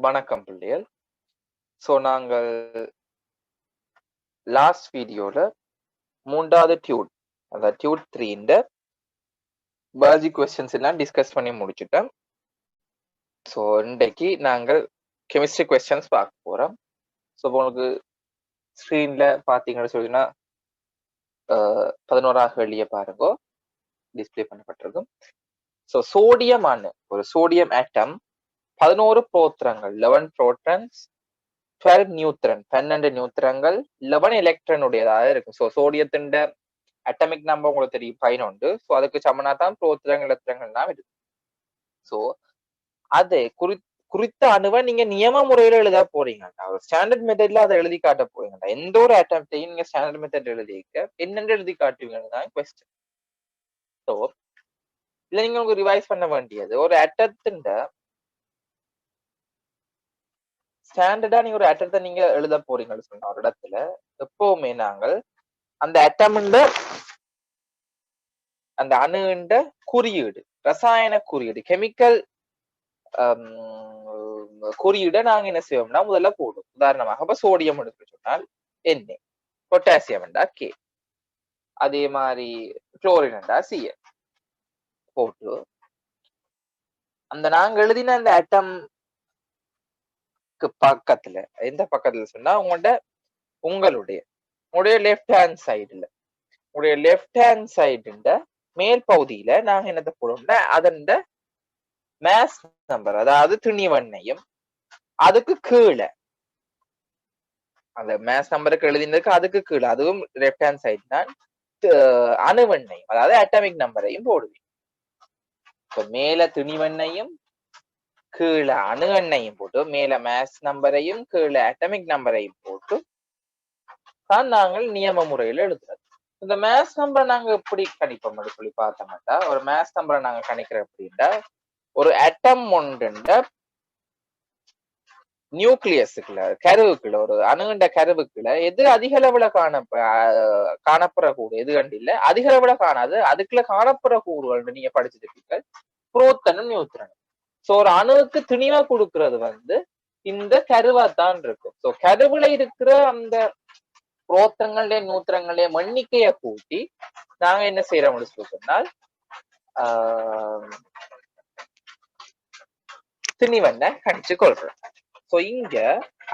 வணக்கம் பிள்ளைகள். ஸோ நாங்கள் லாஸ்ட் வீடியோல 3வது டியூட், அந்த டியூட் 3 பயாலஜி கொஸ்டின்ஸ் எல்லாம் டிஸ்கஸ் பண்ணி முடிச்சுட்டோம். ஸோ இன்றைக்கு நாங்கள் கெமிஸ்ட்ரி கொஸ்டின்ஸ் பார்க்க போறோம். ஸோ உங்களுக்கு ஸ்க்ரீன்ல பார்த்தீங்கன்னு சொல்லினா 11ஆக வெளியே பாருங்க, டிஸ்பிளே பண்ணப்பட்டிருக்கும். ஸோ சோடியம் அணு, ஒரு சோடியம் ஆட்டம் 11 புரோட்டான்கள், 11 புரோட்டான்ஸ், 12 நியூட்ரன், 12 நியூட்ரன்கள், 11 எலக்ட்ரான் உடையதாக இருக்கு. ஸோ சோடியத்தின் அட்டமிக் நம்பர் உங்களுக்கு தெரியும் 11. ஸோ அதுக்கு சமனா தான் புரோட்டான்கள் எலக்ட்ரான்கள்லாம் இருக்கு. ஸோ அது குறித்த அணுவை நீங்க நியம முறையில எழுத போறீங்கடா, ஒரு ஸ்டாண்டர்ட் மெத்தட்ல அதை எழுதி காட்ட போறீங்கடா. எந்த ஒரு அட்டம்ப்டையும் நீங்க ஸ்டாண்டர்ட் மெத்தட் எழுதிக்க என்னென்று எழுதி காட்டுவீங்கன்னு தான் கொஸ்டின். ஸோ இல்ல நீங்க உங்களுக்கு ரிவைஸ் பண்ண வேண்டியது, ஒரு அட்டத்தின் ஸ்டாண்டர்டா நீங்க ஒரு அட்டத்தை நீங்க எழுத போறீங்கன்னு சொன்ன ஒரு இடத்துல எப்பவுமே நாங்கள் அந்த அட்டம்ல அந்த அணுண்ட குறியீடு, ரசாயன குறியீடு, கெமிக்கல் குறியீடை நாங்க என்ன செய்வோம்னா முதல்ல போடும். உதாரணமாக இப்ப சோடியம் எடுத்து சொன்னால் என்ன, பொட்டாசியம் என்றா கே, அதே மாதிரி குளோரின் என்றா சிஎல் போட்டு அந்த நாங்க எழுதின அந்த அட்டம் பக்கத்துல, எந்த பக்கத்துல சொன்னா உங்களுடைய லெஃப்ட் ஹேண்ட் சைடுல, உங்களுடைய லெஃப்ட் ஹேண்ட் சைடுல மேல் பகுதியில நாங்க என்னத்தை போடுவோம்னா அதன் மேஸ் நம்பர், அதாவது திணிவண்ணையும், அதுக்கு கீழே அந்த மேஸ் நம்பருக்கு எழுதினதுக்கு அதுக்கு கீழே, அதுவும் லெஃப்ட் ஹேண்ட் சைடு தான், அணுவெண்ணையும் அதாவது அட்டமிக் நம்பரையும் போடுவீங்க. மேல திணிவெண்ணையும் கீழே அணு எண்ணையும் போட்டு, மேல மேஸ் நம்பரையும் கீழே அட்டமிக் நம்பரையும் போட்டு தான் நாங்கள் நியம முறையில எழுதுறது. இந்த மேஸ் நம்பரை நாங்க எப்படி கணிப்போம் சொல்லி பார்த்தோம்னா, ஒரு மேஸ் நம்பரை நாங்க கணிக்கிறோம் அப்படின்னா, ஒரு அட்டம் ஒன்றுண்ட நியூக்ளியஸுக்குள்ள, கருவுக்குள்ள, ஒரு அணுகுண்ட கருவுக்குள்ள எது அதிக அளவுல காணப்படுற எது கண்டு இல்ல, அதிக அளவுல காணாது அதுக்குள்ள காணப்படுற கூறுகள் நீங்க படிச்சிருப்பீங்க, புரோட்டானும் நியூட்ரனும். சோ ஒரு அணுவுக்கு திணிவா கொடுக்கறது இந்த கருவா தான் இருக்கும். சோ கருவுல இருக்கிற அந்த புரோட்டங்களுடைய நியூட்ரங்களுடைய எண்ணிக்கைய கூட்டி நாங்க என்ன செய்யறோம்னு சொன்னால் திணிவண்ண கணிச்சு கொள்றோம். சோ இங்க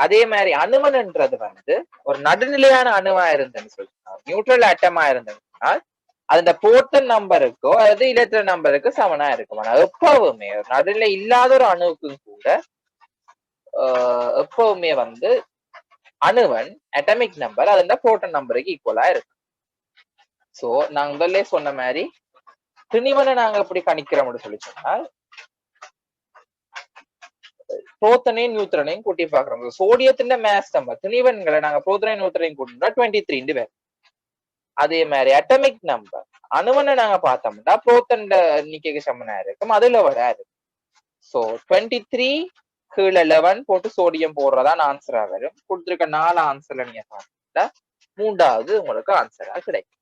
அதே மாதிரி அணுவன்ன்றது ஒரு நடுநிலையான அணுவா இருந்ததுன்னு சொல்லினா, நியூட்ரல் ஆட்டமா இருந்ததுன்னா அந்த புரோட்டான் நம்பருக்கோ அல்லது எலக்ட்ரான் நம்பருக்கு சமனா இருக்கும். ஆனா எப்பவுமே நடுநிலை இல்லாத ஒரு அணுவுக்கும் கூட எப்பவுமே அணுவன் அட்டமிக் நம்பர் அது புரோட்டான் நம்பருக்கு ஈக்குவலா இருக்கு. சோ நாங்க முதல்ல சொன்ன மாதிரி திணிவனை நாங்க எப்படி கணிக்கிறோம்னு சொல்லி சொன்னால், புரோட்டானையும் நியூட்ரனையும் கூட்டி பாக்குறோம். சோடியத்தின் மேஸ் நம்பர், திணிவன்களை நாங்க புரோட்டானையும் நியூட்ரனையும் கூட்டினா 23 பேர். அதே மாதிரி அட்டமிக் நம்பர் அணுவனை நாங்க பார்த்தோம்னா புரோட்டான் எண்ணிக்கைக்கு சமனா இருக்கும், அதுல வர இருக்கு. சோ 23 கீழே 11 போட்டு சோடியம் போடுறதான் ஆன்சரா வரும். கொடுத்திருக்க 4 ஆன்சர்ல நீங்க பார்த்தா 3வது உங்களுக்கு ஆன்சரா கிடைக்கும்.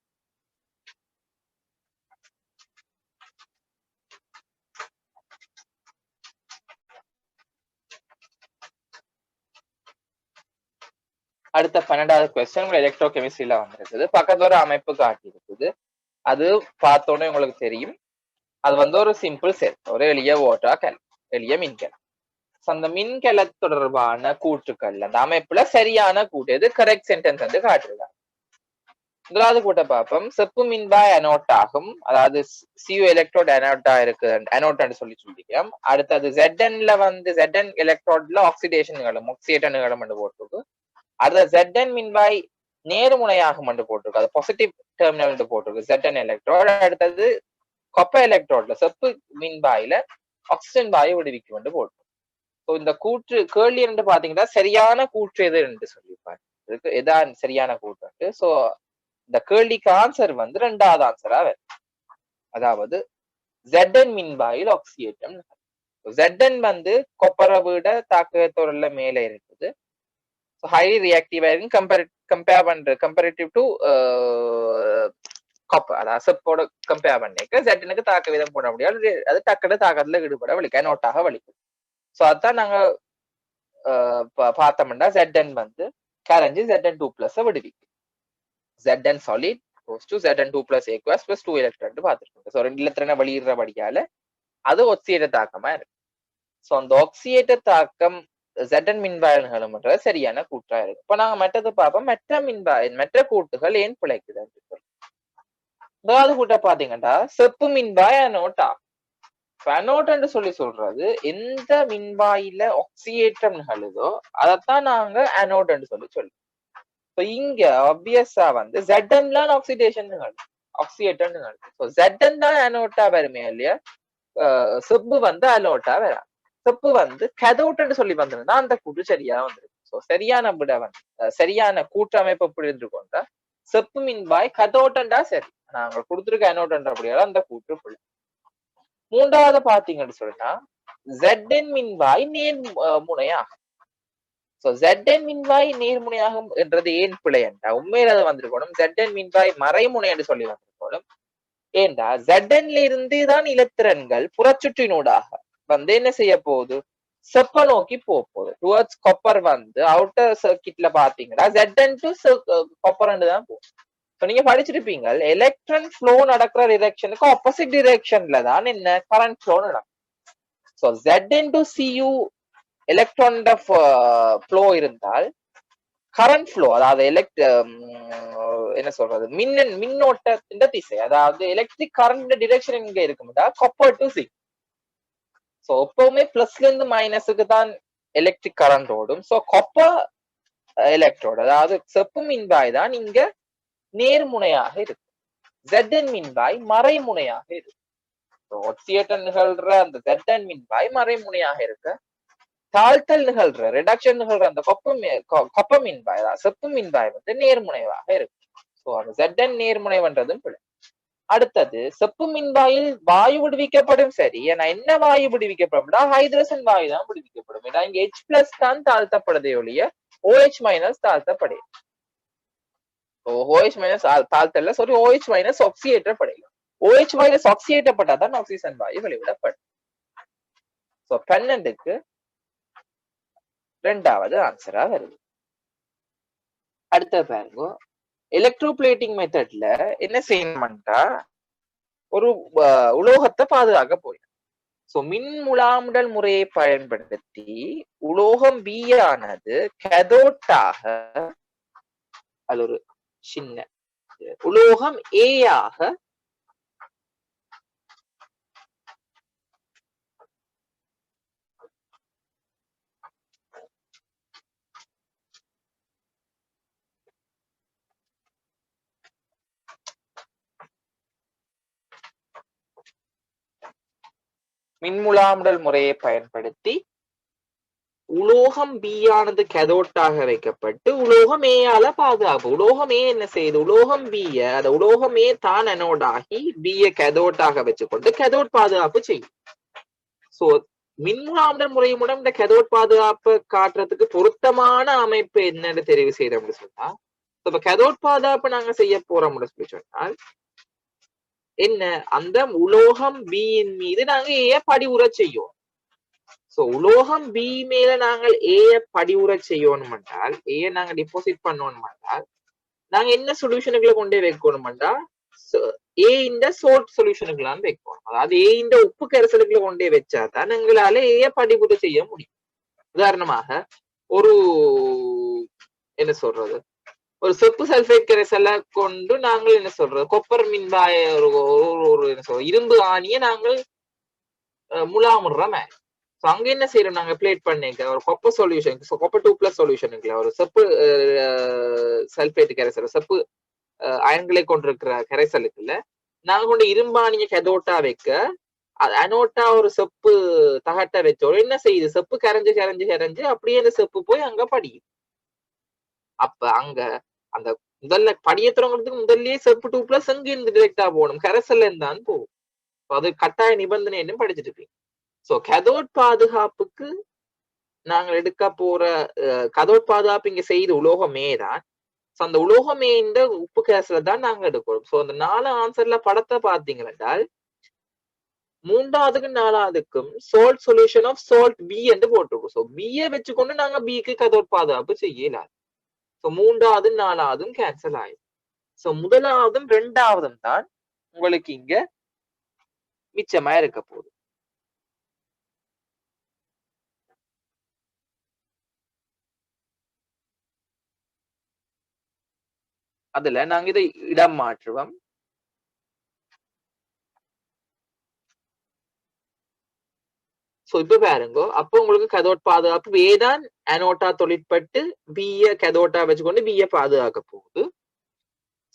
அடுத்த 12வது கொஸ்டின் எலக்ட்ரோ கெமிஸ்ட்ரியில வந்திருக்குது. பக்கத்துல ஒரு அமைப்பு காட்டி இருக்குது, அது பார்த்தோன்னே உங்களுக்கு தெரியும். அது ஒரு சிம்பிள் செல், ஒரு எளிய ஓட்டா எளிய மின்கலம். அந்த மின்கல தொடர்பான கூற்றுக்கள் அந்த அமைப்புல சரியான கூட்டு எது, கரெக்ட் சென்டென்ஸ் காட்டுறாங்க. முதலாவது கூட்ட பார்ப்போம். செப்பு மின்பாய் அனோட் ஆகும், அதாவது சியு எலக்ட்ரோட் அனோட்டா இருக்கு, அனோட் சொல்லி சொல்லிக்கிறோம். அடுத்தது ZNல ZN எலக்ட்ரோட்ல ஆக்சிடேஷன் நிகழும், ஆக்சிடேஷன் நிகழும் என்று போட்டிருக்கு. அடுத்த ZN மின்பாய் நேர்முனையாகும் என்று போட்டிருக்கு, அது பாசிட்டிவ் டெர்மினல் என்று போட்டிருக்கு ZN எலக்ட்ரோட். அடுத்தது கொப்பர் எலக்ட்ரோட்ல செப்பு மின்பாயில ஆக்சிஜன் வாயு விடுவிக்கும் என்று போட்டிருக்கு. இந்த கூற்று கேள்வி என்று பாத்தீங்கன்னா சரியான கூற்று எது என்று சொல்லியிருப்பாரு, இதுக்கு எதான் சரியான கூற்று. சோ இந்த கேள்விக்கு ஆன்சர் 2வது ஆன்சரா வரும், அதாவது ZN மின்பாயில் ஆக்சியேற்றம். ZN கொப்பரை விட தாக்கத்தோட மேல இருக்குது, ஹைலி ரியாக்டிவா இருக்கு கம்பேரிட்டிவ் டு காப்பர், அதாவது செப்போட கம்பேர் பண்ணிக்க ZNக்கு தாக்க விதம் போட முடியாது, அது டக்குனு தாக்கத்துல ஈடுபட வலிக்க நோட்டாக வலிக்கும். சோ அதான் நாங்க பார்த்தோம்னா Zn வந்து கரைஞ்சு Zn2+ விடுவிக்கும். Zn solid goes to Zn2+ aqueous plus 2 electron பார்த்துருக்கோம். ஸோ 2 எலக்ட்ரானை வெளியிடுறபடியால அது ஒக்சியேட்டர் தாக்கமா இருக்கு. ஸோ அந்த ஒக்சியேட்டர் தாக்கம் Zn மின்பாயன்களும்ன்றது சரியான கூற்றா இருக்கு. இப்ப நாங்க மற்றது பார்ப்போம், மற்ற கூட்டுகள் ஏன் பிழைக்குது. முதலாவது கூட்ட பாத்தீங்கன்னா செப்பு மின்பாய் அனோட்டா. அனோட்ன்னு சொல்றது எந்த மின்வாயில ஆக்சியேற்றம் நிகழுதோ அதைத்தான் நாங்க அனோட்ன்னு சொல்லுவோம். இங்க ஆப்வியஸா வந்து Zn தான் ஆக்சிடேஷன் நிகழும், ஆக்சியேட்டம் நிகழும். ஸோ Zn தான் அனோட்டா வருமே இல்லையா, செப்பு வந்து அனோட்டா வரா. செப்பு வந்து கதோட்ன்னு சொல்லி வந்திருந்தா அந்த கூட்டு சரியா வந்துருக்கு. ஸோ சரியான விட வந்து சரியான கூட்டமைப்பு புரிந்து கொண்டா செப்பு மின்பாய் கதோட்டண்டா சரி, நாங்க கொடுத்துருக்க அனோட்டன்றபடியால அந்த கூட்டு புள்ளி. மூன்றாவது பாத்தீங்கன்னு சொன்னா Zn மின்வாய் நேர்முனையாகும். சோ Zn மின்வாய் நேர்முனையாகும் என்றது ஏன் பிழை என்றா உண்மையில அது வந்திருக்கணும் Zn மின்வாய் மறைமுனை என்று சொல்லி வந்திருக்கணும். ஏண்டா Zn இருந்து தான் இலத்திரன்கள் புறச்சுற்றினூடாக வந்து என்ன செய்ய போகுது, செப்ப நோக்கி போகுது. டுவர்ட்ஸ் காப்பர் வந்து அவுட்டர் சர்க்கிட்ல பாத்தீங்கன்னா Zn டு காப்பர் தான் போகும். நீங்க படிச்சிருப்பீங்க எலக்ட்ரான் ஃப்ளோ நடக்கிற டிரெக்ஷனுக்கு ஆப்போசிட் டிரெக்ஷன்ல தான் என்ன கரண்ட் ஃப்ளோ நடக்கும். So Zn to Cu electron flow இருந்தால் கரண்ட் ஃப்ளோ, அதாவது என்ன சொல்றது மின்னோட்டத்தின் திசை, அதாவது எலக்ட்ரிக் கரண்ட் டிரெக்ஷன் எங்க இருக்கும்டா காப்பர் டு சி. ஸோ எப்பவுமே பிளஸ்ல இருந்து மைனஸுக்கு தான் எலக்ட்ரிக் கரண்ட் ஓடும். ஸோ காப்பர் எலக்ட்ரோடு, அதாவது செப்பு மின்பாய் தான் இங்க நேர்முனையாக இருக்கு, Zn மின்பாய் மறைமுனையாக இருக்கு. ஒக்சியேட்டம் நிகழ்ற அந்த Zn மின்பாய் மறைமுனையாக இருக்கு. தாழ்த்தல் நிகழ்ற ரிடக்ஷன் நிகழ்ற அந்த கொப்ப மின்பாய் செப்பு மின்பாய் வந்து நேர்முனைவாக இருக்கு. ஸோ அந்த Zn நேர்முனைவன்றதும் பிழை. அடுத்தது செப்பு மின்பாயில் வாயு விடுவிக்கப்படும். சரி, ஏன்னா என்ன வாயு விடுவிக்கப்படும், ஹைட்ரஜன் வாயு தான் விடுவிக்கப்படும். ஏன்னா இங்க H+ தான் தாழ்த்தப்படுதே ஒழிய OH- தாழ்த்தப்படையும். OH- தாழ்த்தல்ல சாரி OH- ஆக்சியேற்றப்படையும். OH- ஆக்சியேற்றப்பட்டாதான் ஆக்சிஜன் வாயு வெளிவிடப்படும். ஸோ 12க்கு ரெண்டாவது ஆன்சரா வருது. அடுத்த பாருங்க, எலக்ட்ரோபிளேட்டிங் மெத்தட்ல என்ன செய்யணும்னா ஒரு உலோகத்தை பாதுகாக்க போயிடும். ஸோ மின் முலாமுடல் முறையை பயன்படுத்தி உலோகம் B ஆனது கதோட்டாக, அது ஒரு சின்ன உலோகம் A ஆக மின்முலாமுடல் முறையை பயன்படுத்தி உலோகம் B ஆனது கதோட்டாக வைக்கப்பட்டு உலோகம் A ஆல பாதுகாப்பு. உலோகம் A என்ன செய்யுது, உலோகம் B அந்த உலோகம் A தான் அனோடாகி B கதோட்டாக வச்சுக்கொண்டு கதோட் பாதுகாப்பு செய்யும். சோ மின்முலாமுடல் முறை மூலம் இந்த கதோட் பாதுகாப்பு காட்டுறதுக்கு பொருத்தமான அமைப்பு என்னன்னு தெரிவு செய்யறோம்னு சொன்னா, இப்ப கதோட் பாதுகாப்பு நாங்க செய்ய போறோம்னு சொல்லி சொன்னால் என்ன, அந்த உலோகம் B யின் மீது நாங்க A படிவுற செய்யும். சோ உலோகம் B மேல நாங்கள் A படிவுற செய்யணும் என்றால், A நாங்க டிபாசிட் பண்ணணும் என்றால் நாங்க என்ன சொல்யூஷனுக்குள்ள கொண்டே வைக்கணும் என்றால் A இந்த சோல்ட் சொல்யூஷனுக்குலாம் வைக்கணும். அதாவது A இந்த உப்பு கரைசலுக்குள்ள கொண்டே வச்சாதான் எங்களால A படிவுற செய்ய முடியும். உதாரணமாக ஒரு என்ன சொல்றது, ஒரு செப்பு சல்பேட் கரைசலை கொண்டு நாங்கள் என்ன சொல்றது கொப்பர் மின்பாய ஒரு என்ன சொல்றது இரும்பு ஆணியை நாங்கள் முலாமுடுறோம். அங்க என்ன செய்யறோம், நாங்க பிளேட் பண்ணிக்க ஒரு கொப்பர் சொல்யூஷன், கொப்பர் 2+ சொல்யூஷனுக்குல ஒரு செப்பு சல்பேட் கரைசல், செப்பு அயன்களை கொண்டிருக்கிற கரைசலுக்குள்ள நாங்க கொண்டு இரும்பாணிய கதோட்டா வைக்க அனோட்டா ஒரு செப்பு தகட்டை வச்சோம். என்ன செய்யுது, செப்பு கரைஞ்சு கரைஞ்சு கரைஞ்சு அப்படியே அந்த செப்பு போய் அங்க படியும். அப்ப அங்க அந்த முதல்ல படியத்துறவங்களுக்கு முதல்லயே செப்பு 2+ அங்க இருந்து டிரெக்டா போகணும், கரைசல்ல இருந்தான் போகும். அது கட்டாய நிபந்தனை என்ன படிச்சுட்டு இருப்பீங்க. சோ கதோட் பாதுகாப்புக்கு நாங்கள் எடுக்க போற கதோட் பாதுகாப்பு இங்க செய்து உலோகமே தான். அந்த உலோகமே இந்த உப்பு கரைசல தான் நாங்க எடுக்கிறோம். சோ அந்த 4 ஆன்சர்ல படத்தை பார்த்தீங்கன்னா மூன்றாவதுக்கு நாலாவதுக்கும் salt solution of salt B என்று போட்டிருக்கோம். ஸோ பியை வச்சுக்கொண்டு நாங்க பிக்கு கதோட் பாதுகாப்பு செய்யலாம். ஸோ மூன்றாவது நாலாவதும் கேன்சல் ஆயிடும். ஸோ முதலாவதும் ரெண்டாவதும் தான் உங்களுக்கு இங்க மிச்சமா இருக்க போகுது. அதுல நாங்க இதை இடம் மாற்றுவோம். சோ இப்ப பாருங்க, அப்ப உங்களுக்கு கதோட் பாதுகாப்பு ஏதான் அனோட்டா தொழிற்பட்டு பிய கதோட்டா வச்சுக்கொண்டு பிய பாதுகாக்க போகுது.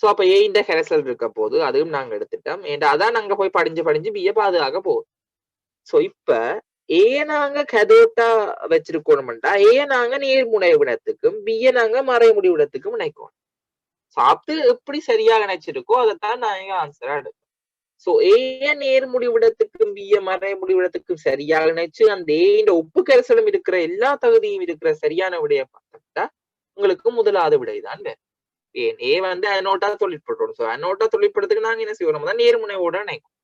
சோ அப்ப ஏ இந்த கரைசல் இருக்க போது அதுவும் நாங்க எடுத்துட்டோம். ஏன்னா அதான் நாங்க போய் படிஞ்சு பிய பாதுகாக்க போகுது. சோ இப்ப ஏ நாங்க கதோட்டா வச்சிருக்கணும்டா ஏ நாங்க நேர்முனை விடத்துக்கும் பிய நாங்க மறைமுடி விடத்துக்கும் நினைக்கணும். சாப்பிட்டு எப்படி சரியாக நினைச்சிருக்கோ அதைத்தான் நாங்க ஆன்சரா எடுப்போம். சோ ஏ நேர்முடி விடத்துக்கும் பிய மறைமுடி விடத்துக்கும் சரியாக நினைச்சு அந்த ஏ உப்பு கரைசலும் இருக்கிற எல்லா தகுதியும் இருக்கிற சரியான விடைய பார்த்தா உங்களுக்கு முதலாவது விடைதான் வேறு. ஏன் ஏ வந்து அனோட்டா தொழிற்படுறோம். சோ அனோட்டா தொழிற்படுறதுக்கு நாங்க என்ன செய்வோம் தான் நேர்முனையோட நினைக்கும்.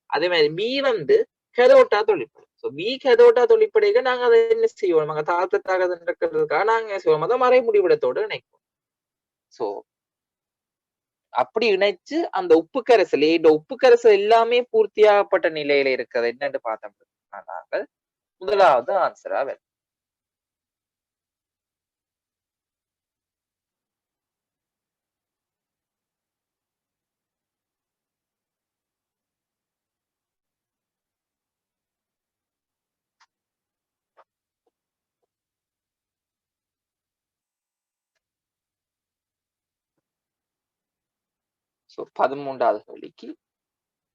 அதே மாதிரி பி வந்து கெதோட்டா தொழிற்படும். சோ பி கெதோட்டா தொழிற்படைக்க நாங்க அதை என்ன செய்வோம், நாங்க தாக்கத்தாக இருக்கிறதுக்காக நாங்க என்ன செய்வோம் அதை மறைமுடி விடத்தோடு நினைப்போம். சோ அப்படி இணைச்சு அந்த உப்பு கரைசல் இந்த உப்பு கரைசல் எல்லாமே பூர்த்தியாகப்பட்ட நிலையில இருக்கிறது என்னன்னு பார்த்தோம்னா நாங்கள் முதலாவது ஆன்சரா வரும். சோ 13வது கேள்விக்கு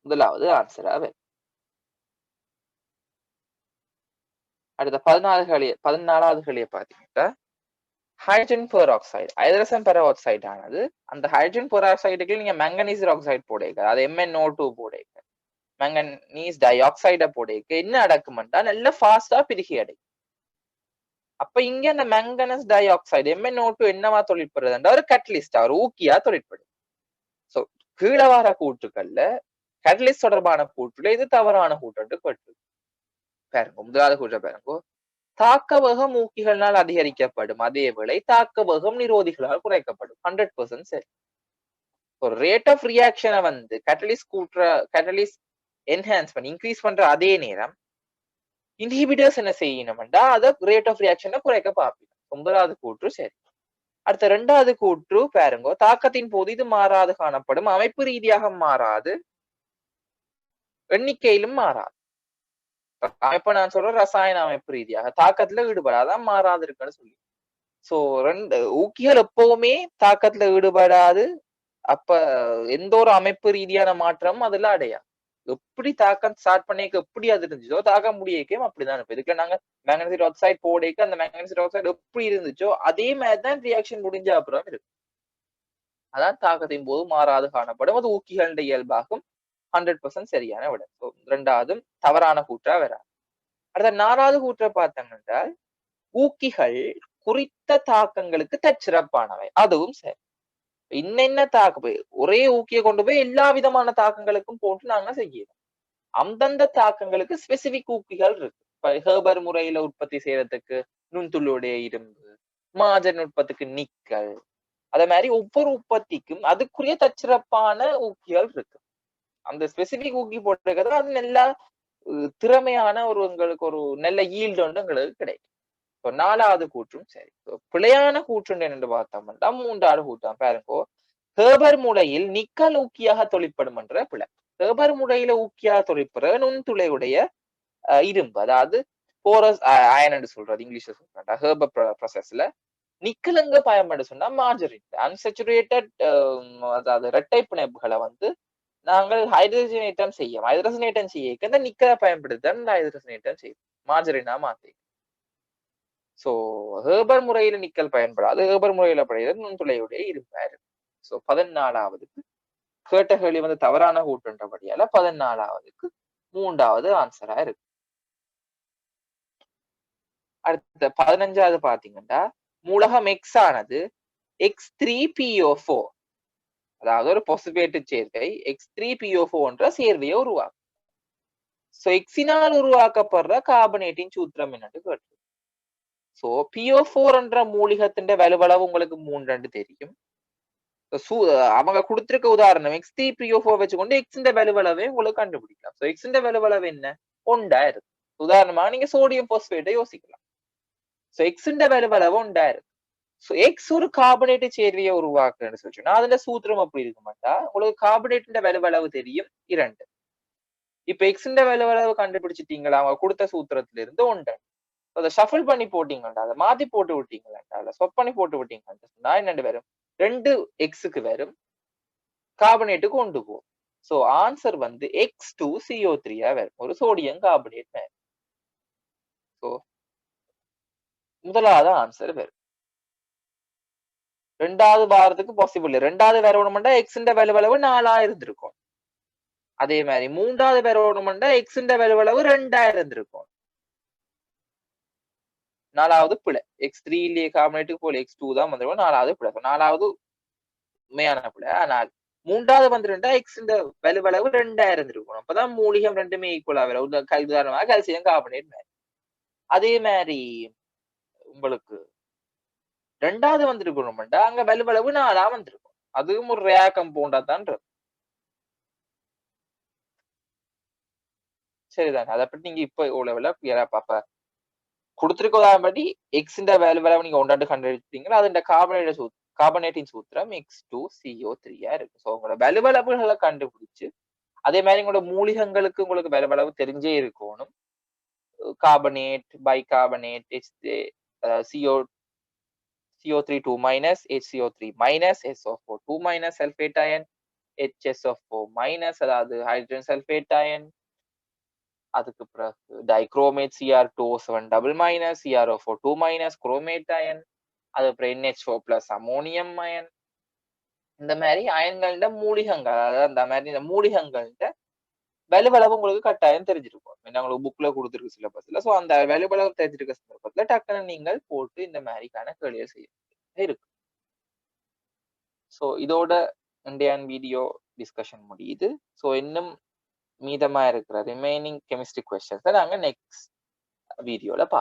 முதலாவது ஆன்சரா வரும். அடுத்த 14வது கேள்வியை பாத்தீங்கன்னா ஹைட்ரஜன் பெராக்சைடு ஹைட்ரஜன் பெராக்சைடு ஆனது அந்த ஹைட்ரஜன் பெராக்சைடுக்கு நீங்க மேங்கனீஸ் ஆக்சைடு போடுங்க, அது MnO2 போடுங்க, மேங்கனீஸ் டை ஆக்சைடை போடுங்க, என்ன நடக்கும்னா நல்ல ஃபாஸ்டா பிரிகி அடையும். அப்ப இங்க அந்த மேங்கனஸ் டை ஆக்சைடு MnO2 என்னவா தொழிற்படுறதுன்ற ஒரு கட்டலிஸ்டா ஒரு ஊக்கியா தொழிற்படும். சோ கீழே வர கூற்றுக்கள்ல கட்டலிஸ்ட் தொடர்பான கூற்றுல இது தவறான கூற்று பட்டு பாருங்க. முதலாவது கூற்ற பாருங்க, தாக்க வேகம் ஊக்கிகளால் அதிகரிக்கப்படும் அதே வேளை தாக்க வேகம் நிரோதிகளால் குறைக்கப்படும். 100% சரி. ஒரு ரேட் ஆஃப் ரியாக்ஷனை வந்து கட்டலிஸ்ட் என்ஹான்ஸ் பண்ணி இன்க்ரீஸ் பண்ற அதே நேரம் இன்ஹிபிட்டர்ஸ் என்ன செய்யணும்டா அதை ரேட் ஆஃப் ரியாக்ஷனை குறைக்க பார்ப்போம். முதலாவது கூற்று சரி. அடுத்த ரெண்டாவது கூற்று பாருங்க, தாக்கத்தின் போது இது மாறாது காணப்படும், அமைப்பு ரீதியாக மாறாது, எண்ணிக்கையிலும் மாறாது. இப்ப நான் சொல்றேன் ரசாயன அமைப்பு ரீதியாக தாக்கத்துல ஈடுபடாதான் மாறாது இருக்குன்னு சொல்லி. சோ ஊக்கிகள் எப்பவுமே தாக்கத்துல ஈடுபடாது. அப்ப எந்த ஒரு அமைப்பு ரீதியான மாற்றம் அதுல அடையாது. எப்படி தாக்கம் ஸ்டார்ட் பண்ணிக்க எப்படி அது இருந்துச்சோ தாக்க முடியக்கும் அப்படிதான் இருக்கும். இதுக்குள்ள நாங்க மேங்கனீஸ் ஆக்சைடு போடைக்கு அந்த மேங்கனீஸ் ஆக்சைடு எப்படி இருந்துச்சோ அதே மாதிரிதான் ரியாக்ஷன் முடிஞ்ச அப்புறம் இருக்கு. அதான் தாக்கத்தின் போது மாறாது காணப்படும், அது ஊக்கிகளின் இயல்பாகும். 100% சரியான விட. ரெண்டாவதும் தவறான கூற்றா வராது. அடுத்த 4வது கூற்றை பார்த்தோம் என்றால் ஊக்கிகள் குறித்த தாக்கங்களுக்கு தற்சிறப்பானவை, அதுவும் சரி. இன்னென்ன தாக்கு ஒரே ஊக்கியை கொண்டு போய் எல்லா விதமான தாக்கங்களுக்கும் போட்டு நாங்க செய்யணும். அந்தந்த தாக்கங்களுக்கு ஸ்பெசிபிக் ஊக்கிகள் இருக்கு. இப்ப ஹேபர் முறையில உற்பத்தி செய்யறதுக்கு நுண்துளுடைய இரும்பு, மாஜன் உற்பத்திக்கு நிக்கல், அதே மாதிரி ஒவ்வொரு உற்பத்திக்கும் அதுக்குரிய தற்சிறப்பான ஊக்கிகள் இருக்கு. அந்த ஸ்பெசிபிக் ஊக்கி போட்டிருக்கிறது அது நல்ல திறமையான ஒரு உங்களுக்கு ஒரு நல்ல ஈல்டு ஒன்று எங்களுக்கு கிடைக்கும். 4வது கூற்றும் சரி. பிழையான கூற்று என்று பார்த்தோம்னா 3வது கூற்றம் பாருங்க, ஹேபர் முறையில் நிக்கல் ஊக்கியாக தொழிற்படும் என்ற பிழை. ஹேபர் முறையில ஊக்கியாக தொழிற்படுற நுண்துளையுடைய இரும்பு, அதாவது போரஸ் அயன் என்று சொல்றது இங்கிலீஷ்ல சொல்றாங்க. ஹேபர் ப்ராசஸ்ல நிக்கல் எங்க பயன்பட சொன்னா மார்ஜரின் அன்சச்சுரேட்டட் அதாவது இரட்டை பிணைப்புகளை வந்து நாங்கள் ஹைட்ரஜனேட்டம் செய்ய இந்த நிக்கலை பயன்படுத்த ஹைட்ரஜனேட்டம் செய்யும் மார்ஜரினா மாத்தி. சோ ஹேபர் முறையில நிக்கல் பயன்படாது, ஹேபர் முறையில படைகிறது நுண்துளையுடைய இரும்பா இருக்கு. சோ 14வதுக்கு கேட்ட கேள்வி வந்து தவறான கூற்றுன்றபடியால 14வதுக்கு 3வது ஆன்சரா இருக்கு. அடுத்த 15வது பாத்தீங்கன்னா மூலகம் X ஆனது X3PO4 அதாவது ஒரு பொசுபேட்டு சேர்க்கை X3PO4 என்ற சேர்வையை உருவாக்கும். ஸோ எக்ஸினால் உருவாக்கப்படுற கார்பனேட்டின் சூத்திரம் என்னன்னு கேட்டு. ஸோ PO4 என்ற மூலிகத்தின் வலுவளவு உங்களுக்கு 3 தெரியும். அவங்க கொடுத்திருக்க உதாரணம் X3PO4 வச்சுக்கொண்டு எக்ஸ் வலுவளவை உங்களுக்கு கண்டுபிடிக்கலாம். ஸோ எக்ஸ் வலுவளவு என்ன? 1 இருக்கு. உதாரணமா நீங்க சோடியம் பாஸ்பேட்டை யோசிக்கலாம். ஸோ எக்ஸ் வலுவளவு 1 இருக்கு. ஸோ எக்ஸ் ஒரு கார்பனேட்டு சேர்வையை உருவாக்குன்னு சொல்லிச்சுன்னா அதுல சூத்திரம் அப்படி இருக்க மாட்டா. உங்களுக்கு கார்பனேட்டின் வலுவளவு தெரியும் 2. இப்ப எக்ஸ் வலுவளவு கண்டுபிடிச்சிட்டீங்களா? அவங்க கொடுத்த சூத்திரத்துல இருந்து 1. அதை ஷஃபிள் பண்ணி போட்டீங்கடா, அதை மாத்தி போட்டு விட்டீங்களா, அதை ஸ்வப் பண்ணி போட்டு விட்டீங்கன்னா என்னண்டு வரும்? 2 எக்ஸுக்கு வரும், கார்பனேட்டுக்கு 1 போகும். சோ ஆன்சர் வந்து X2CO3 வரும், ஒரு சோடியம் கார்பனேட் வரும். சோ முதலாவது ஆன்சர் வரும். ரெண்டாவது வாரத்துக்கு பாசிபிள் இல்லை. ரெண்டாவது வரணும்னா எக்ஸ் வலுவளவு 4 இருந்திருக்கும். அதே மாதிரி மூன்றாவது வரணும்னா எக்ஸ் வலுவளவு 2 இருந்திருக்கும். நாலாவது பிழை. X3 இல்லையே கார்பனேட்டுக்கு போல X2 தான் வந்துடும். நாலாவது பிழை. நாலாவது உண்மையான பிழை. ஆனால் மூன்றாவது வந்துருந்தா எக்ஸ் வலுவளவு 2 இருந்திருக்கும். அப்பதான் மூலிகம் ரெண்டுமே ஈக்குவலா வரும். உதாரணமாக கால்சியம் கார்பனேட் மாதிரி. அதே மாதிரி உங்களுக்கு ரெண்டாவது வந்திருக்கணும்டா அங்க வலுவளவு 4 வந்திருக்கும். அதுவும் ஒரு ரேர் கம்பவுண்டா தான் இருக்கும். சரிதாங்க. அதை பற்றி நீங்க இப்ப லெவல கிளியரா பாப்ப கொடுத்திருக்கபடி எக்ஸ் வலுவளவு நீங்க 1 கண்டுபிடிச்சீங்கன்னா அது கார்பனேட்டின் சூத்திரம் X2CO3 இருக்கு. ஸோ உங்களோட வலுவளவுகளை கண்டுபிடிச்சு அதே மாதிரி உங்களோட மூலிகங்களுக்கு உங்களுக்கு வலுவளவு தெரிஞ்சே இருக்கணும். Carbonate, bicarbonate, CO3 2- HCO3- SO4 2- sulphate iron, HSO4- அதாவது ஹைட்ரஜன் சல்பேட் அயன். அதுக்கு பிறகு dichromate Cr2O7 CrO4 2- chromate iron. அதுக்கப்புறம் NH4+ அமோனியம் அயன். இந்த மாதிரி அயன்கள்ட மூலிகங்கள், அதாவது அந்த மாதிரி இந்த மூலிகங்கள்ட வலுவளவு உங்களுக்கு கட்டாயம் தெரிஞ்சிருக்கும். உங்களுக்கு புக்ல கொடுத்துருக்கு சிலபஸ்ல. ஸோ அந்த வலுவளவு தெரிஞ்சிருக்க சந்தர்ப்பத்துல டக்குன்னு நீங்கள் போட்டு இந்த மாதிரிக்கான கேள்வியை செய்ய இருக்கு. ஸோ இதோட இந்தியன் வீடியோ டிஸ்கஷன் முடியுது. ஸோ இன்னும் மீதமா இருக்கிற ரிமைனிங் கெமிஸ்ட்ரி கொஸ்டின்ஸை நாங்க நெக்ஸ்ட் வீடியோல பார்ப்போம்.